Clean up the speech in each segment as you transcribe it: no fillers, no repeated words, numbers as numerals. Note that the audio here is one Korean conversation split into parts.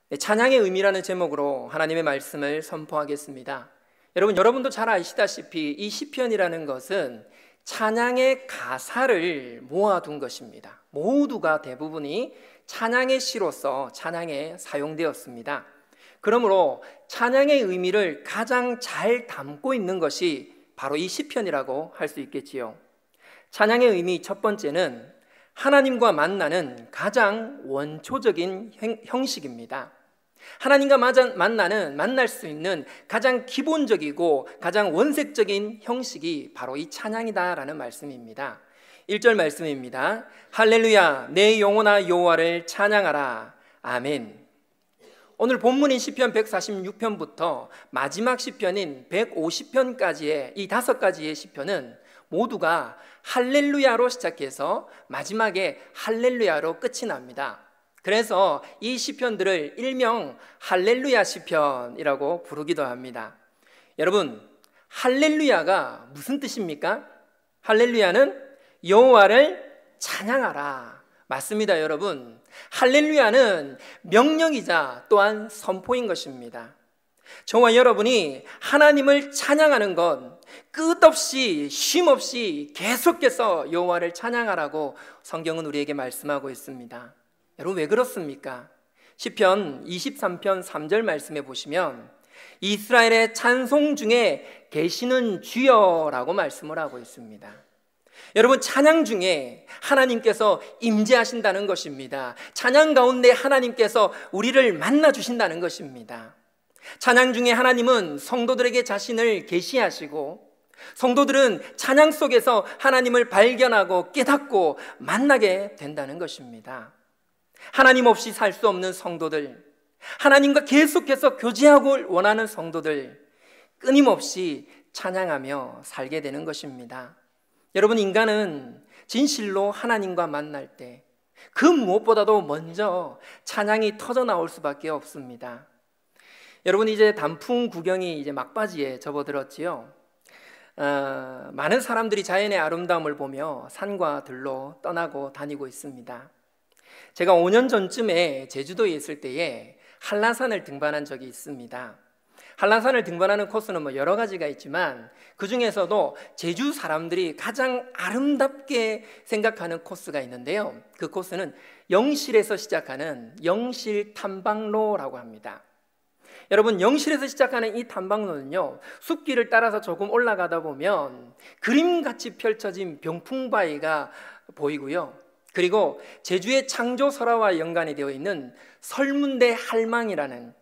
네, 찬양의 의미라는 제목으로 하나님의 말씀을 선포하겠습니다. 여러분도 잘 아시다시피 이 시편이라는 것은 찬양의 가사를 모아둔 것입니다. 모두가 대부분이 찬양의 시로서 찬양에 사용되었습니다. 그러므로 찬양의 의미를 가장 잘 담고 있는 것이 바로 이 시편이라고 할 수 있겠지요. 찬양의 의미 첫 번째는 하나님과 만나는 가장 원초적인 형식입니다. 하나님과 만날 수 있는 가장 기본적이고 가장 원색적인 형식이 바로 이 찬양이다라는 말씀입니다. 1절 말씀입니다. 할렐루야, 내 영혼아 여호와를 찬양하라. 아멘. 오늘 본문인 시편 146편부터 마지막 시편인 150편까지의 이 5가지의 시편은 모두가 할렐루야로 시작해서 마지막에 할렐루야로 끝이 납니다. 그래서 이 시편들을 일명 할렐루야 시편이라고 부르기도 합니다. 여러분, 할렐루야가 무슨 뜻입니까? 할렐루야는 여호와를 찬양하라. 맞습니다, 여러분. 할렐루야는 명령이자 또한 선포인 것입니다. 저와 여러분이 하나님을 찬양하는 건 끝없이 쉼없이 계속해서 여호와를 찬양하라고 성경은 우리에게 말씀하고 있습니다. 여러분, 왜 그렇습니까? 시편 23편 3절 말씀에 보시면 이스라엘의 찬송 중에 계시는 주여라고 말씀을 하고 있습니다. 여러분, 찬양 중에 하나님께서 임재하신다는 것입니다. 찬양 가운데 하나님께서 우리를 만나 주신다는 것입니다. 찬양 중에 하나님은 성도들에게 자신을 계시하시고 성도들은 찬양 속에서 하나님을 발견하고 깨닫고 만나게 된다는 것입니다. 하나님 없이 살 수 없는 성도들, 하나님과 계속해서 교제하고 원하는 성도들, 끊임없이 찬양하며 살게 되는 것입니다. 여러분, 인간은 진실로 하나님과 만날 때 그 무엇보다도 먼저 찬양이 터져 나올 수밖에 없습니다. 여러분, 이제 단풍 구경이 이제 막바지에 접어들었지요. 많은 사람들이 자연의 아름다움을 보며 산과 들로 떠나고 다니고 있습니다. 제가 5년 전쯤에 제주도에 있을 때에 한라산을 등반한 적이 있습니다. 한라산을 등반하는 코스는 여러 가지가 있지만 그 중에서도 제주 사람들이 가장 아름답게 생각하는 코스가 있는데요. 그 코스는 영실에서 시작하는 영실 탐방로라고 합니다. 여러분, 영실에서 시작하는 이 탐방로는요, 숲길을 따라서 조금 올라가다 보면 그림같이 펼쳐진 병풍바위가 보이고요. 그리고 제주의 창조 설화와 연관이 되어 있는 설문대 할망이라는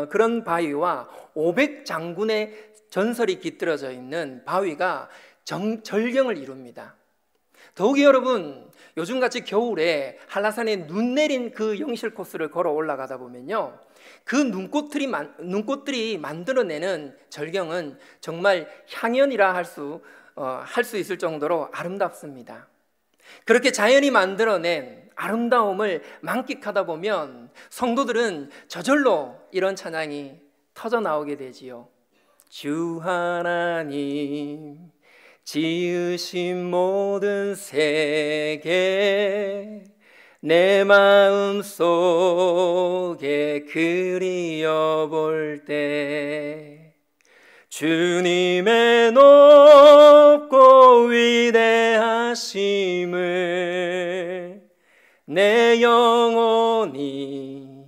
그런 바위와 500장군의 전설이 깃들어져 있는 바위가 절경을 이룹니다. 더욱이 여러분, 요즘같이 겨울에 한라산에 눈 내린 그 영실 코스를 걸어 올라가다 보면요, 그 눈꽃들이 만들어내는 절경은 정말 향연이라 할 수 있을 정도로 아름답습니다. 그렇게 자연이 만들어낸 아름다움을 만끽하다 보면 성도들은 저절로 이런 찬양이 터져 나오게 되지요. 주 하나님 지으신 모든 세계 내 마음 속에 그리워 볼 때 주님의 높고 위대하심을 내 영혼이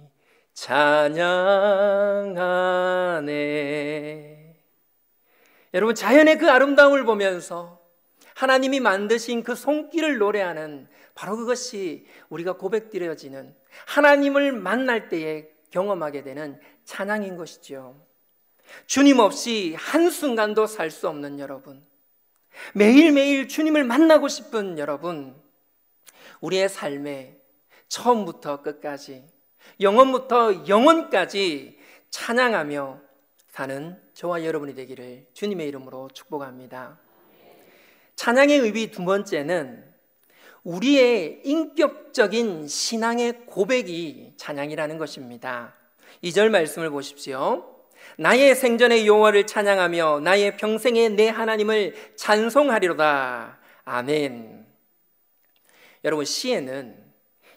찬양하네. 여러분, 자연의 그 아름다움을 보면서 하나님이 만드신 그 손길을 노래하는 바로 그것이 우리가 고백드려지는 하나님을 만날 때에 경험하게 되는 찬양인 것이죠. 주님 없이 한순간도 살 수 없는 여러분, 매일매일 주님을 만나고 싶은 여러분, 우리의 삶에 처음부터 끝까지, 영원부터 영원까지 찬양하며 사는 저와 여러분이 되기를 주님의 이름으로 축복합니다. 찬양의 의미 두 번째는 우리의 인격적인 신앙의 고백이 찬양이라는 것입니다. 2절 말씀을 보십시오. 나의 생전의 여호와를 찬양하며 나의 평생에 내 하나님을 찬송하리로다. 아멘. 여러분, 시에는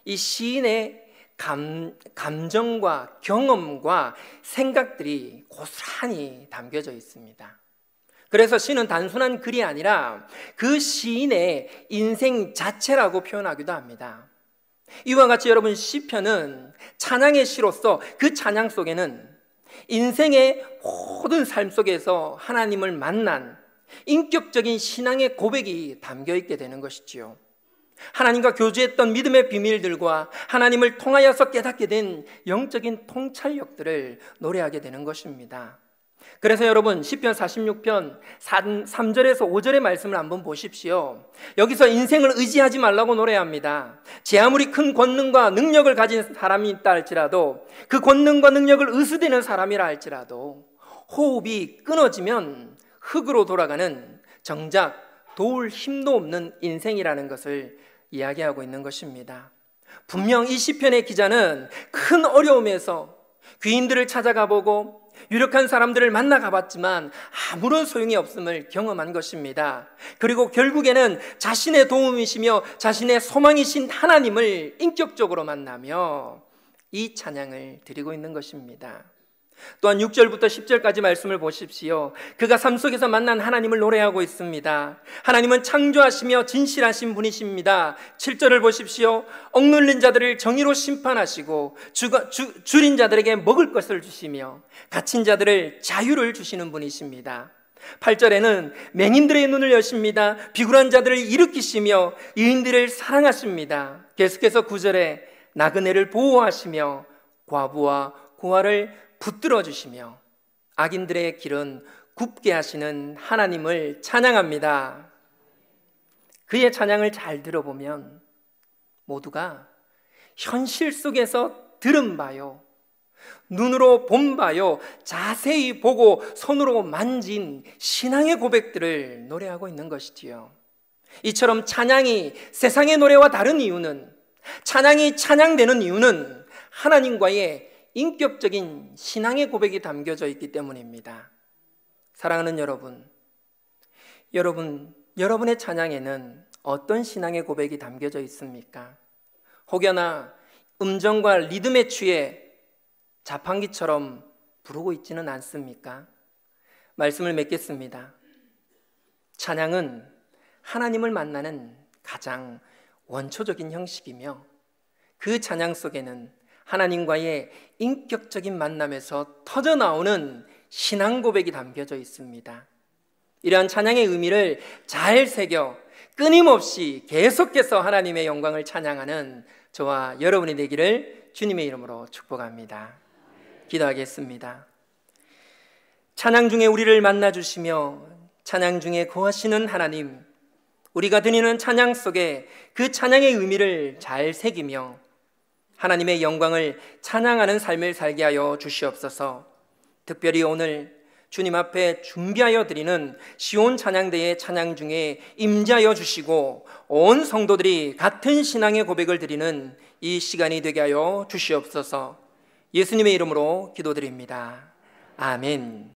이 시인의 감정과 경험과 생각들이 고스란히 담겨져 있습니다. 그래서 시는 단순한 글이 아니라 그 시인의 인생 자체라고 표현하기도 합니다. 이와 같이 여러분, 시편은 찬양의 시로서 그 찬양 속에는 인생의 모든 삶 속에서 하나님을 만난 인격적인 신앙의 고백이 담겨 있게 되는 것이지요. 하나님과 교제했던 믿음의 비밀들과 하나님을 통하여서 깨닫게 된 영적인 통찰력들을 노래하게 되는 것입니다. 그래서 여러분, 시편 46편 3절에서 5절의 말씀을 한번 보십시오. 여기서 인생을 의지하지 말라고 노래합니다. 제 아무리 큰 권능과 능력을 가진 사람이 있다 할지라도, 그 권능과 능력을 의수되는 사람이라 할지라도 호흡이 끊어지면 흙으로 돌아가는 정작 도울 힘도 없는 인생이라는 것을 이야기하고 있는 것입니다. 분명 이 시편의 기자는 큰 어려움에서 귀인들을 찾아가 보고 유력한 사람들을 만나 가봤지만 아무런 소용이 없음을 경험한 것입니다. 그리고 결국에는 자신의 도움이시며 자신의 소망이신 하나님을 인격적으로 만나며 이 찬양을 드리고 있는 것입니다. 또한 6절부터 10절까지 말씀을 보십시오. 그가 삶 속에서 만난 하나님을 노래하고 있습니다. 하나님은 창조하시며 진실하신 분이십니다. 7절을 보십시오. 억눌린 자들을 정의로 심판하시고 줄인 자들에게 먹을 것을 주시며 갇힌 자들을 자유를 주시는 분이십니다. 8절에는 맹인들의 눈을 여십니다. 비굴한 자들을 일으키시며 의인들을 사랑하십니다. 계속해서 9절에 나그네를 보호하시며 과부와 고아를 붙들어 주시며 악인들의 길은 굽게 하시는 하나님을 찬양합니다. 그의 찬양을 잘 들어보면 모두가 현실 속에서 들은 바요, 눈으로 본 바요, 자세히 보고 손으로 만진 신앙의 고백들을 노래하고 있는 것이지요. 이처럼 찬양이 세상의 노래와 다른 이유는, 찬양이 찬양되는 이유는 하나님과의 인격적인 신앙의 고백이 담겨져 있기 때문입니다. 사랑하는 여러분의 찬양에는 어떤 신앙의 고백이 담겨져 있습니까? 혹여나 음정과 리듬에 취해 자판기처럼 부르고 있지는 않습니까? 말씀을 맺겠습니다. 찬양은 하나님을 만나는 가장 원초적인 형식이며, 그 찬양 속에는 하나님과의 인격적인 만남에서 터져나오는 신앙 고백이 담겨져 있습니다. 이러한 찬양의 의미를 잘 새겨 끊임없이 계속해서 하나님의 영광을 찬양하는 저와 여러분이 되기를 주님의 이름으로 축복합니다. 기도하겠습니다. 찬양 중에 우리를 만나주시며 찬양 중에 거하시는 하나님, 우리가 드리는 찬양 속에 그 찬양의 의미를 잘 새기며 하나님의 영광을 찬양하는 삶을 살게 하여 주시옵소서. 특별히 오늘 주님 앞에 준비하여 드리는 시온 찬양대의 찬양 중에 임재하여 주시고 온 성도들이 같은 신앙의 고백을 드리는 이 시간이 되게 하여 주시옵소서. 예수님의 이름으로 기도드립니다. 아멘.